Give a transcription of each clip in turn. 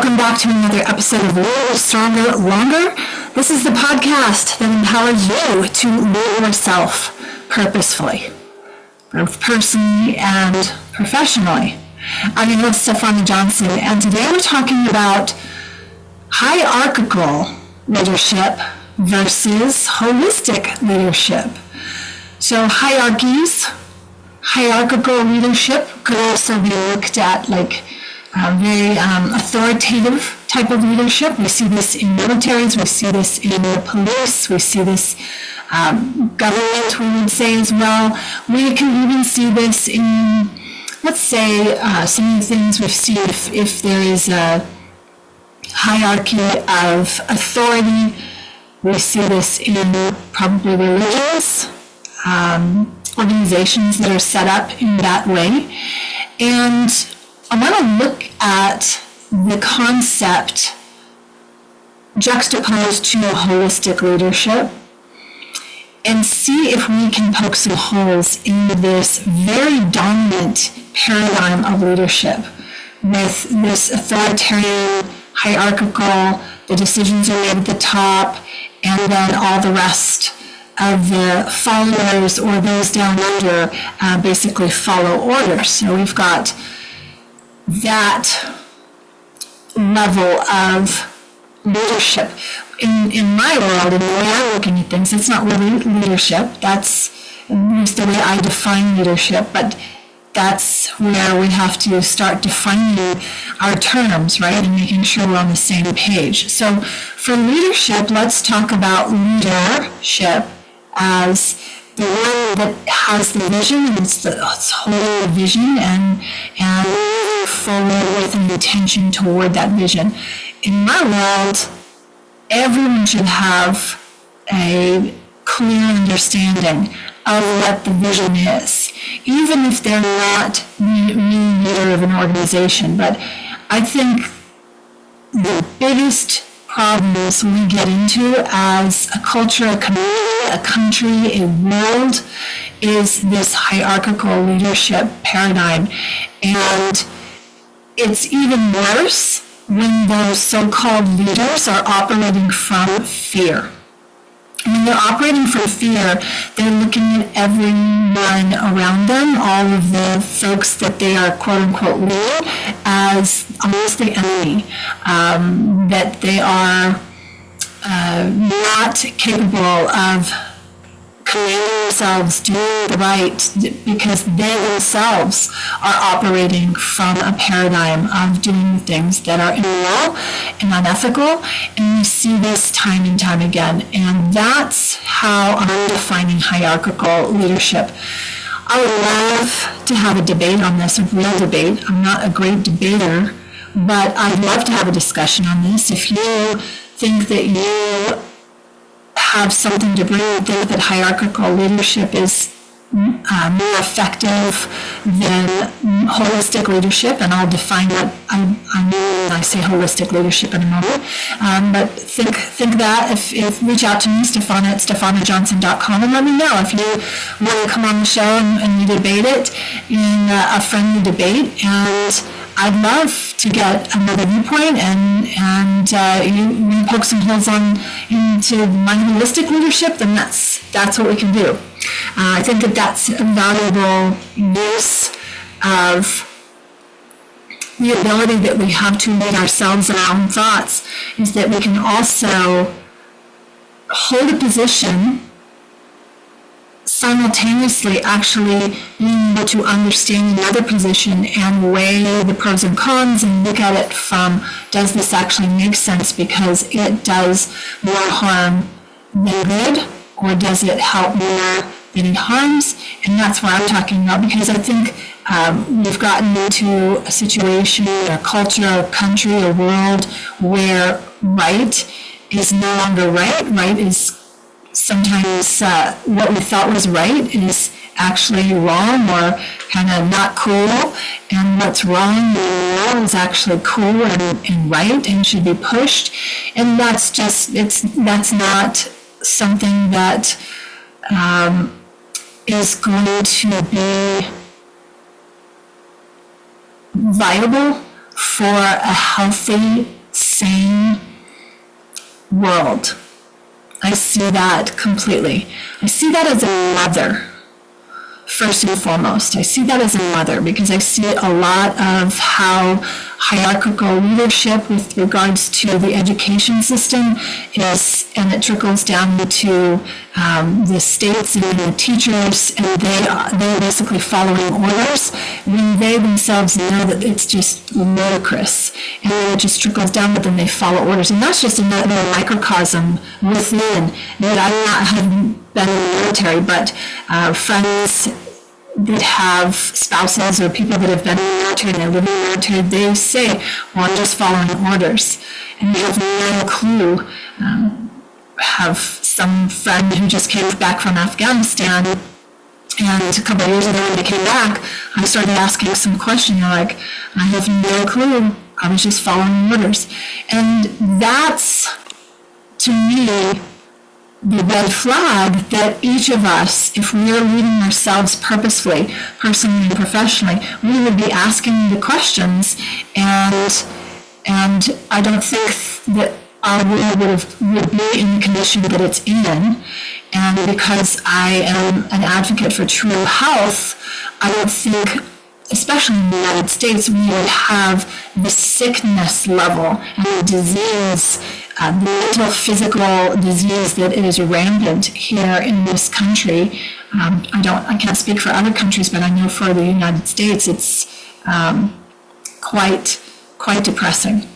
Welcome back to another episode of Live Stronger, Longer. This is the podcast that empowers you to live yourself purposefully, both personally and professionally. I'm your host, Stefana Johnson, and today we're talking about hierarchical leadership versus holistic leadership. So hierarchical leadership could also be looked at like very authoritative type of leadership. We see this in militaries, we see this in the police, we see this government, we would say as well. We can even see this in, let's say, some of the things we've seen if there is a hierarchy of authority. We see this in probably religious organizations that are set up in that way. And I want to look at the concept juxtaposed to holistic leadership and see if we can poke some holes in this very dominant paradigm of leadership with this authoritarian, hierarchical, the decisions are made at the top, and then all the rest of the followers or those down under basically follow orders. So we've got that level of leadership. In my world, in the way I'm looking at things, it's not really leadership. That's at least the way I define leadership, but that's where we have to start defining our terms, right, and making sure we're on the same page. So for leadership, let's talk about leadership as the one that has the vision, and it's holding the vision and moving forward with an intention toward that vision. In my world, everyone should have a clear understanding of what the vision is, even if they're not the leader of an organization. But I think the biggest problems we get into as a culture, a community, a country, a world is this hierarchical leadership paradigm. And it's even worse when those so-called leaders are operating from fear. When they're operating from fear, they're looking at everyone around them, all of the folks that they are quote-unquote leading, as almost the enemy, that they are not capable of commanding themselves, doing the right, because they themselves are operating from a paradigm of doing things that are immoral and unethical, and we see this time and time again. And that's how I'm defining hierarchical leadership. I would love to have a debate on this, a real debate. I'm not a great debater, but I'd love to have a discussion on this. If you think that you have something to bring, think that hierarchical leadership is more effective than holistic leadership, and I'll define what I mean when I say holistic leadership in a moment. But think that. If reach out to me, Stefana at stefanajohnson.com, and let me know if you want to come on the show and we debate it in a friendly debate. And I'd love to get another viewpoint, and you poke some holes into my holistic leadership, then that's what we can do. I think that's a valuable use of the ability that we have to lead ourselves and our own thoughts, is that we can also hold a position simultaneously actually being able to understand another position and weigh the pros and cons and look at it from, does this actually make sense because it does more harm than good, or does it help more than it harms? And that's what I'm talking about, because I think we've gotten into a situation, a culture, a country, a world where right is no longer right. Right is sometimes what we thought was right is actually wrong or kind of not cool, and what's wrong and is actually cool and right and should be pushed. And that's not something that is going to be viable for a healthy, sane world. I see that completely. I see that as a mother, first and foremost. I see that as a mother because I see a lot of how hierarchical leadership with regards to the education system is, and it trickles down to the states and the teachers, and they're basically following orders when they themselves know that it's just ludicrous. And then it just trickles down, but then they follow orders. And that's just another microcosm within that I haven't been in the military, but friends that have spouses or people that have been in the military and they live in the military, they say, well, I'm just following orders. And you have no clue. Have some friend who just came back from Afghanistan, and a couple of years ago when they came back, I started asking some questions, like, I have no clue. I was just following orders. And that's, to me, the red flag that each of us, if we are leading ourselves purposefully, personally and professionally, we would be asking the questions, and I don't think that our world would be in the condition that it's in. And because I am an advocate for true health, I don't think, especially in the United States, we would have the sickness level and the disease, the mental, physical disease that is rampant here in this country. I can't speak for other countries, but I know for the United States, it's quite depressing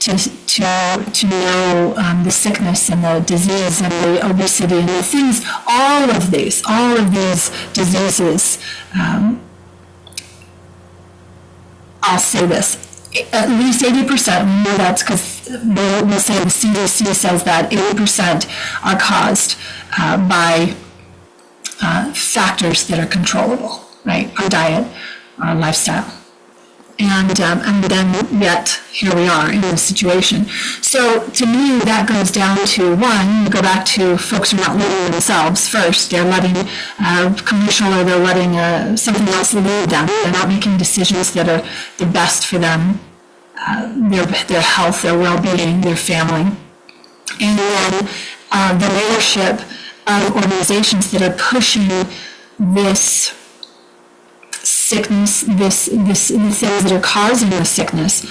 to know the sickness and the disease and the obesity and the things, all of these diseases. I'll say this, at least 80%, we know that's because we'll say the CDC says that 80% are caused by factors that are controllable, right? Our diet, our lifestyle. And then yet here we are in this situation. So to me, that goes down to, one, you go back to folks who are not leading themselves first. They're letting commercial, or they're letting something else lead them. They're not making decisions that are the best for them, their health, their well-being, their family. And then the leadership of organizations that are pushing this sickness, the things that are causing the sickness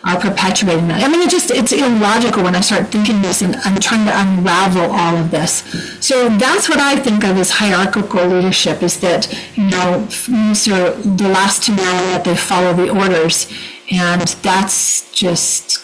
are perpetuating that. I mean, it's illogical when I start thinking this, and I'm trying to unravel all of this. So that's what I think of as hierarchical leadership, is that, these are the last to know that they follow the orders. And that's just,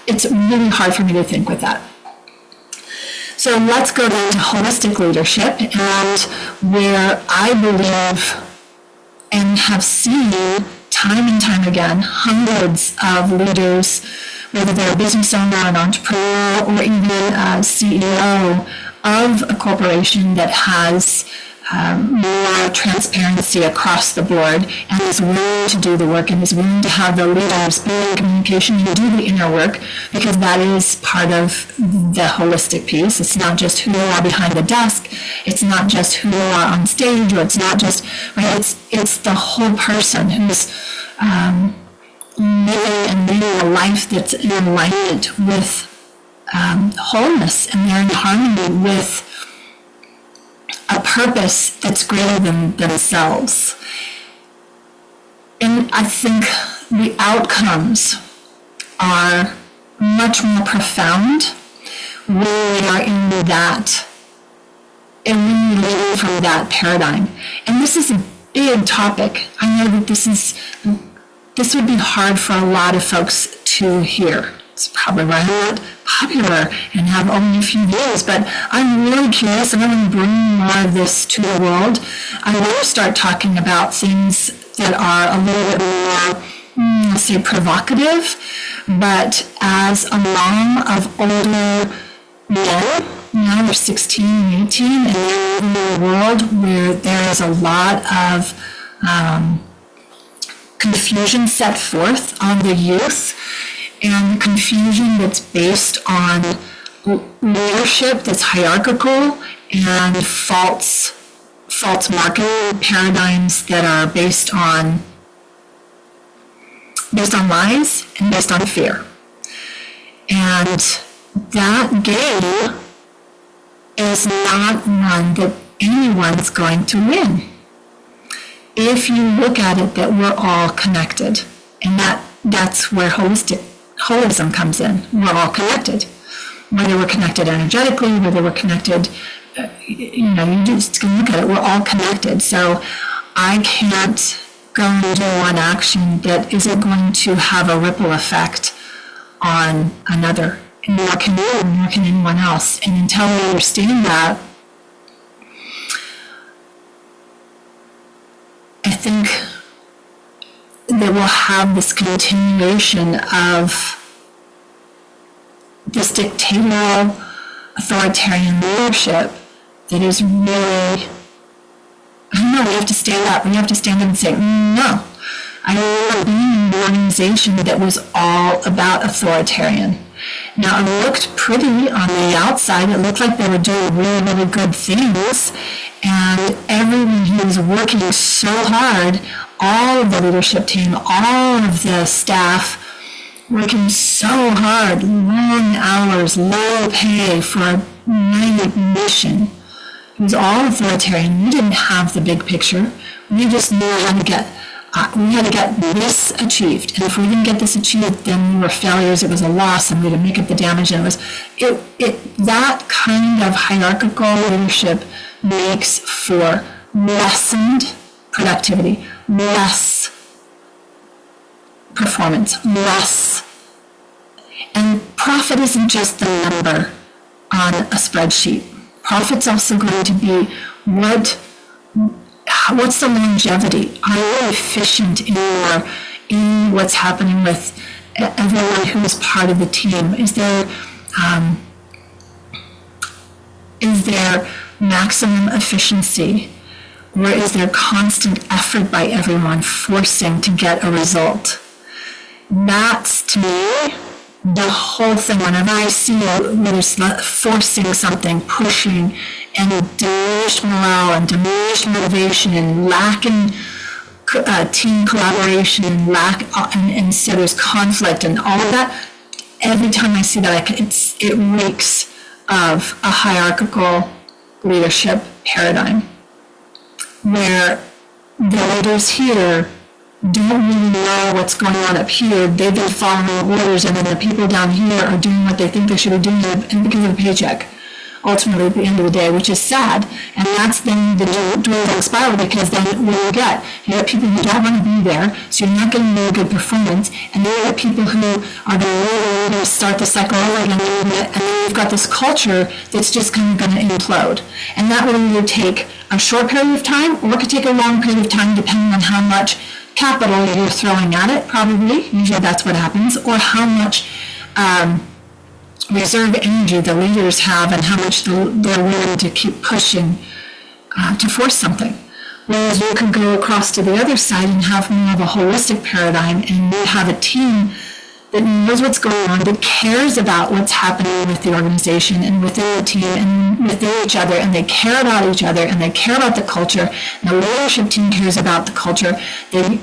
it's really hard for me to think with that. So let's go down to holistic leadership, and where I believe and have seen time and time again hundreds of leaders, whether they're a business owner, an entrepreneur, or even a CEO of a corporation that has more transparency across the board and is willing to do the work and is willing to have the leaders be in communication and do the inner work, because that is part of the holistic piece. It's not just who you are behind the desk. It's not just who you are on stage, or it's not just, right, it's the whole person who's living and leading a life that's in alignment with wholeness, and they're in harmony with a purpose that's greater than themselves. And I think the outcomes are much more profound when we are in that, and when we live from that paradigm. And this is a big topic. I know that this would be hard for a lot of folks to hear. It's probably why I'm not popular and have only a few views, but I'm really curious, and I want to bring more of this to the world. I want to start talking about things that are a little bit more, let's say, provocative, but as a mom of older men, they're 16 and 18, and they're living in a world where there is a lot of confusion set forth on the youth, and confusion that's based on leadership that's hierarchical, and false marketing paradigms that are based on based on lies and based on fear. And that game is not one that anyone's going to win. If you look at it that we're all connected, and that's where holism comes in. We're all connected. Whether we're connected energetically, whether we're connected, you just can look at it, we're all connected. So I can't go and do one action that isn't going to have a ripple effect on another. And nor can you, nor can anyone else. And until we understand that, I think that we'll have this continuation of this dictatorial, authoritarian leadership that is really, I don't know, we have to stand up. We have to stand up and say, no. I remember being in an organization that was all about authoritarian. Now, it looked pretty on the outside. It looked like they were doing really, really good things. And everyone who was working so hard, all of the leadership team, all of the staff, working so hard, long hours, low pay for a united mission. It was all authoritarian. We didn't have the big picture. We just knew how to get we had to get this achieved. And if we didn't get this achieved, then we were failures. It was a loss, and we had to make up the damage. And that kind of hierarchical leadership makes for lessened productivity, less performance, less. And profit isn't just the number on a spreadsheet. Profit's also going to be what's the longevity? Are you efficient in what's happening with everyone who is part of the team? Is there maximum efficiency, or is there constant effort by everyone forcing to get a result? That's, to me, the whole thing. Whenever I see leaders forcing something, pushing, and diminished morale and diminished motivation and lacking team collaboration and so there's conflict and all of that, every time I see that, it reeks of a hierarchical leadership paradigm where the leaders here don't really know what's going on up here. They've been following orders, and then the people down here are doing what they think they should be doing, and because of the paycheck, ultimately at the end of the day, which is sad. And that's then the dwindling spiral, because then what you get people who don't want to be there, so you're not getting really good performance, and then you get people who are going to start the cycle over again, and then you've got this culture that's just kind of going to implode. And that will either take a short period of time, or it could take a long period of time, depending on how much capital you're throwing at it, probably. Usually that's what happens. Or how much reserve energy the leaders have, and how much they're willing to keep pushing to force something. Whereas you can go across to the other side and have more of a holistic paradigm, and you have a team that knows what's going on, that cares about what's happening with the organization and within the team and within each other, and they care about each other, and they care about the culture, and the leadership team cares about the culture, and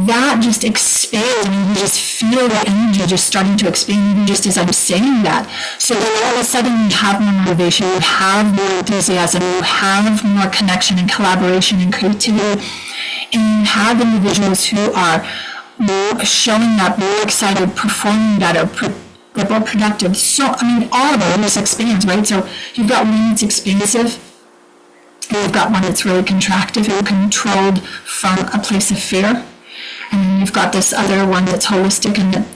that just expands. I mean, you just feel the energy just starting to expand, even just as I'm saying that. So then all of a sudden you have more motivation, you have more enthusiasm, you have more connection and collaboration and creativity, and you have individuals who are more showing up, more excited, performing better, more productive. So, I mean, all of it just expands, right? So you've got one that's expansive, and you've got one that's really contractive and controlled from a place of fear. And then you've got this other one that's holistic, and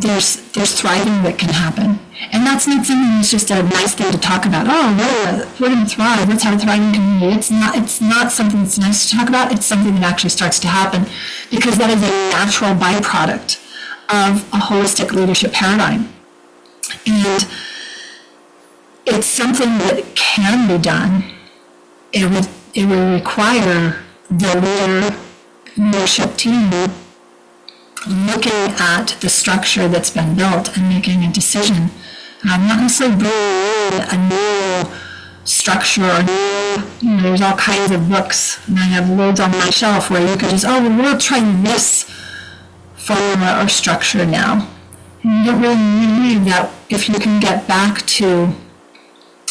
there's thriving that can happen. And that's not something that's just a nice thing to talk about. Oh, we're going to thrive. Let's have a thriving community. It's not something that's nice to talk about. It's something that actually starts to happen, because that is a natural byproduct of a holistic leadership paradigm. And it's something that can be done. It would require the leadership team looking at the structure that's been built and making a decision. Not necessarily bringing in a new structure or new, there's all kinds of books, and I have loads on my shelf where you could just, we'll try this formula or structure now. And you don't really need that if you can get back to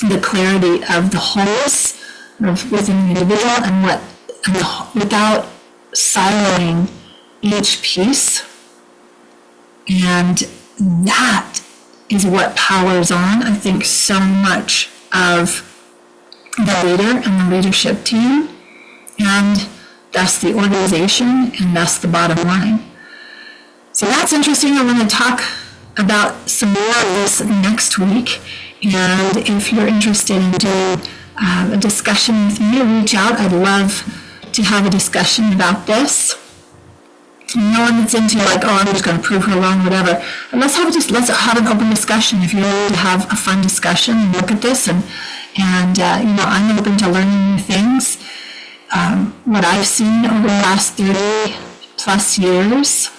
the clarity of the wholeness within the individual without siloing each piece. And that is what powers on, I think, so much of the leader and the leadership team, and thus the organization, and thus the bottom line. So that's interesting. I'm going to talk about some more of this next week. And if you're interested in doing a discussion with me, reach out. I'd love to have a discussion about this. No one that's into like, oh, I'm just going to prove her wrong, whatever. And let's have an open discussion. If you're willing to have a fun discussion and look at this, and I'm open to learning new things. What I've seen over the last 30 plus years,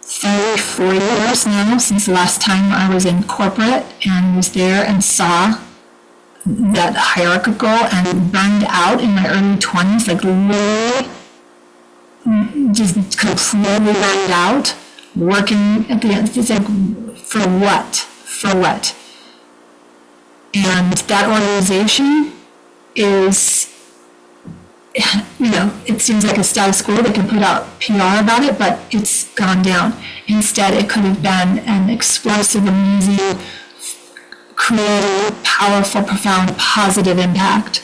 34 years now, since the last time I was in corporate and was there and saw that hierarchical and burned out in my early 20s, like really just completely burned out, working at the end. It's like, for what? For what? And that organization is, it seems like a status quo. They can put out PR about it, but it's gone down. Instead, it could have been an explosive, amazing, creative, powerful, profound, positive impact.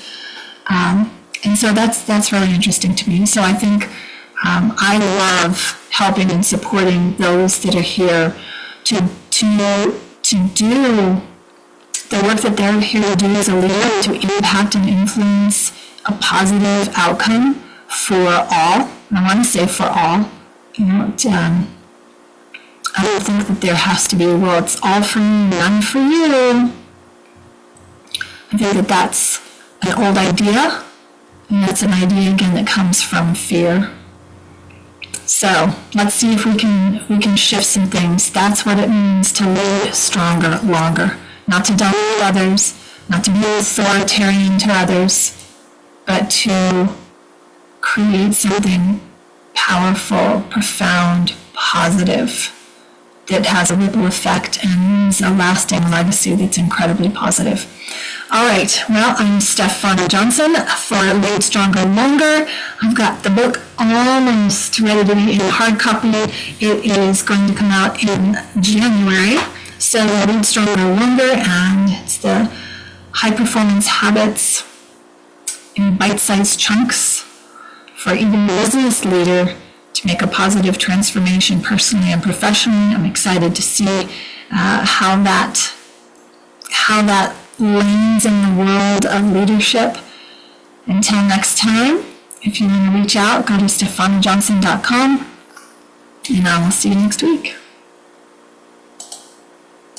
And so that's really interesting to me. So I think I love helping and supporting those that are here to do the work that they're here to do as a leader, to impact and influence a positive outcome for all. And I want to say for all. I don't think that there has to be, well, it's all for me, none for you. I think that that's an old idea, and that's an idea, again, that comes from fear. So let's see if we can shift some things. That's what it means to lead stronger, longer. Not to dominate others, not to be authoritarian to others, but to create something powerful, profound, positive, that has a ripple effect and leaves a lasting legacy that's incredibly positive. All right, well, I'm Stefana Johnson for Lead Stronger Longer. I've got the book almost ready to be in hard copy. It is going to come out in January. So Lead Stronger Longer, and it's the high performance habits in bite-sized chunks for even the business leader to make a positive transformation personally and professionally. I'm excited to see how that lands in the world of leadership. Until next time, if you want to reach out, go to stefanajohnson.com, and I will see you next week.